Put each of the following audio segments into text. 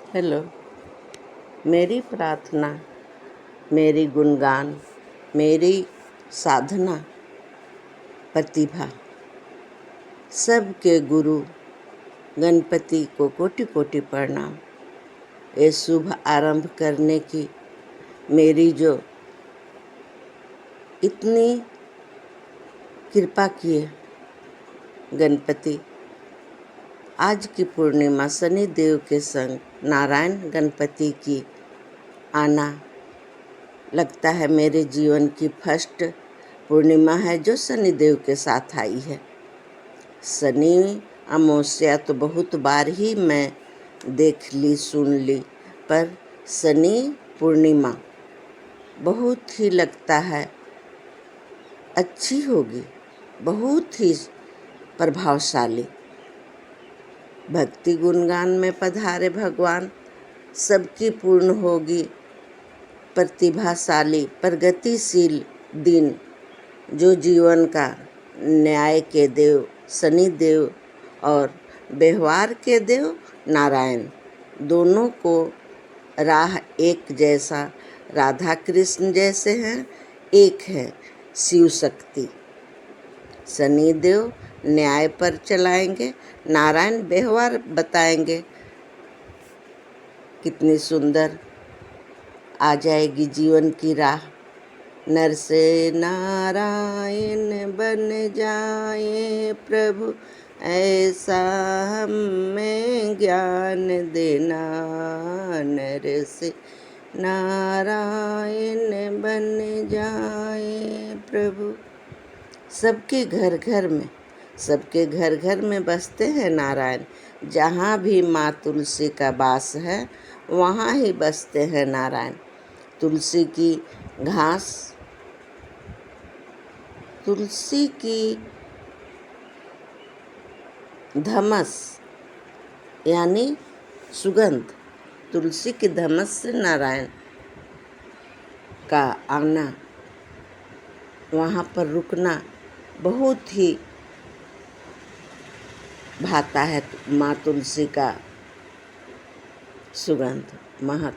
Hello. मेरी प्रार्थना, मेरी गुणगान, मेरी साधना, प्रतिभा, सबके गुरु गणपति को कोटि कोटि प्रणाम। ये शुभ आरंभ करने की मेरी जो इतनी कृपा किए गणपति, आज की पूर्णिमा शनि देव के संग नारायण गणपति की आना लगता है मेरे जीवन की फर्स्ट पूर्णिमा है जो शनि देव के साथ आई है। शनि अमावस्या तो बहुत बार ही मैं देख ली, सुन ली, पर शनि पूर्णिमा बहुत ही लगता है अच्छी होगी, बहुत ही प्रभावशाली। भक्ति गुणगान में पधारे भगवान, सबकी पूर्ण होगी प्रतिभाशाली प्रगतिशील दिन। जो जीवन का न्याय के देव शनि देव और व्यवहार के देव नारायण, दोनों को राह एक जैसा, राधा कृष्ण जैसे हैं, एक है शिव शक्ति। शनि देव न्याय पर चलाएंगे, नारायण व्यवहार बताएंगे। कितनी सुंदर आ जाएगी जीवन की राह। नर से नारायण बन जाए प्रभु, ऐसा हमें ज्ञान देना। नर से नारायण बन जाए प्रभु। सबके घर में बसते हैं नारायण। जहाँ भी माँ तुलसी का वास है वहाँ ही बसते हैं नारायण। तुलसी की घास, तुलसी की धमस यानी सुगंध, तुलसी की धमस से नारायण का आना, वहाँ पर रुकना बहुत ही भाता है। माँ तुलसी का सुगंध, महक,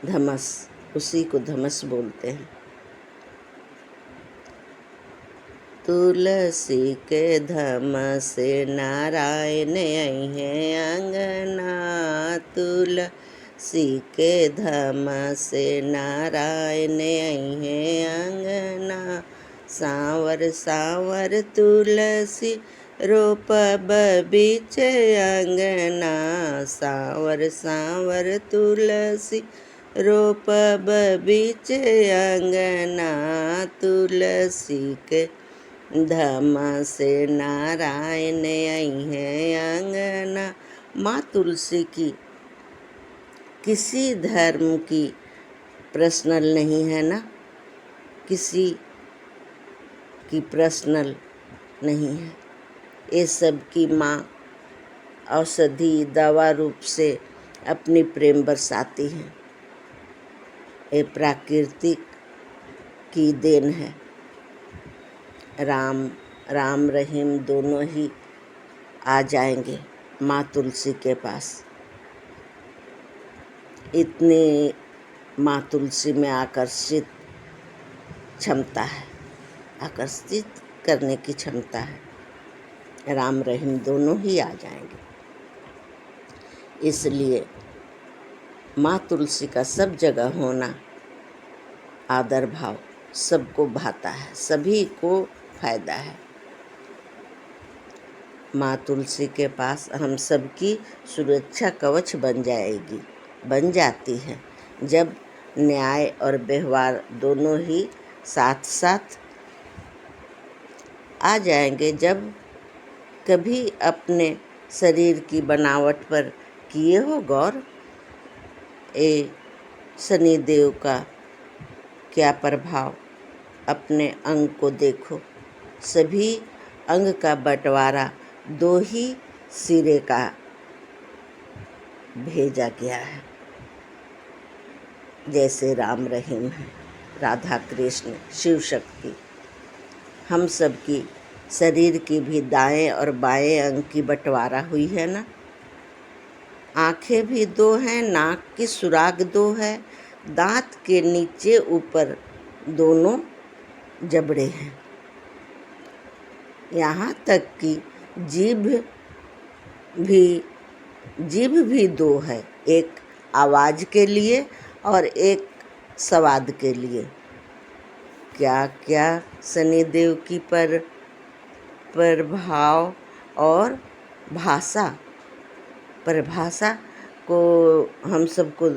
धमस, उसी को धमस बोलते हैं। तुलसी के धमस नारायण आई है अंगना, तुलसी के धमस नारायण आई है अंगना। सांवर सांवर तुलसी रोपब बीच अंगना, सांवर सांवर तुलसी रोपब बीच अंगना। तुलसी के धमस नारायण आई है अंगना। माँ तुलसी की किसी धर्म की पर्सनल नहीं है ना, किसी की पर्सनल नहीं है। ये सब की माँ औषधि दवा रूप से अपनी प्रेम बरसाती हैं। ये प्राकृतिक की देन है। राम रहीम दोनों ही आ जाएंगे माँ तुलसी के पास। इतनी माँ तुलसी में आकर्षित क्षमता है, आकर्षित करने की क्षमता है। राम रहीम दोनों ही आ जाएंगे। इसलिए माँ तुलसी का सब जगह होना, आदर भाव सबको भाता है, सभी को फायदा है। माँ तुलसी के पास हम सबकी सुरक्षा कवच बन जाती है जब न्याय और व्यवहार दोनों ही साथ साथ आ जाएंगे। जब कभी अपने शरीर की बनावट पर किए हो गौर, ये शनि देव का क्या प्रभाव। अपने अंग को देखो, सभी अंग का बंटवारा दो ही सिरे का भेजा गया है। जैसे राम रहीम है, राधा कृष्ण, शिव शक्ति, हम सब की शरीर की भी दाएं और बाएं अंग की बंटवारा हुई है ना। आँखें भी दो हैं, नाक की सुराग दो है, दांत के नीचे ऊपर दोनों जबड़े हैं। यहाँ तक कि जीभ भी दो है, एक आवाज़ के लिए और एक स्वाद के लिए। क्या क्या शनिदेव की प्रभाव और परिभाषा को हम सबको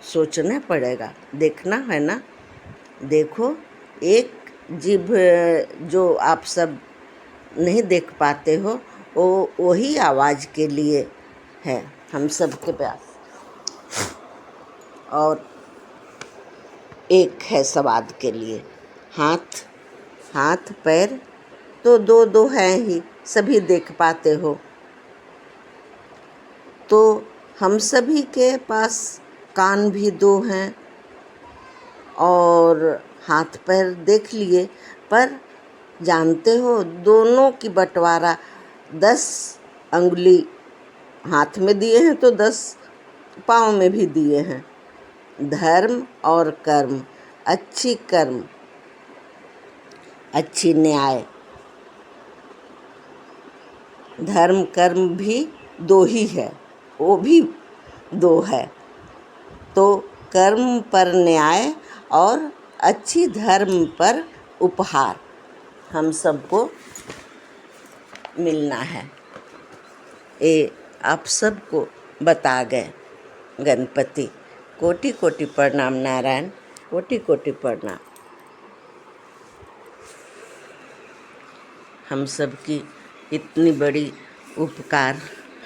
सोचना पड़ेगा, देखना है ना। देखो, एक जीभ जो आप सब नहीं देख पाते हो, वही आवाज़ के लिए है हम सब के पास, और एक है स्वाद के लिए। हाथ पैर तो दो दो हैं ही, सभी देख पाते हो। तो हम सभी के पास कान भी दो हैं और हाथ पैर देख लिए, पर जानते हो दोनों की बंटवारा 10 अंगुली हाथ में दिए हैं तो 10 पाँव में भी दिए हैं। धर्म और कर्म, अच्छी न्याय, धर्म कर्म भी दो ही है, वो भी दो है। तो कर्म पर न्याय और अच्छी धर्म पर उपहार हम सबको मिलना है। ये आप सबको बता गए गणपति। कोटि कोटि प्रणाम नारायण, कोटि कोटि प्रणाम। हम सब की इतनी बड़ी उपकार,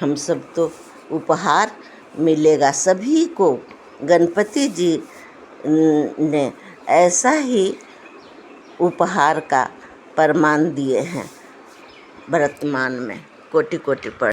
हम सब तो उपहार मिलेगा सभी को। गणपति जी ने ऐसा ही उपहार का प्रमाण दिए हैं वर्तमान में। कोटि कोटि प्रणाम।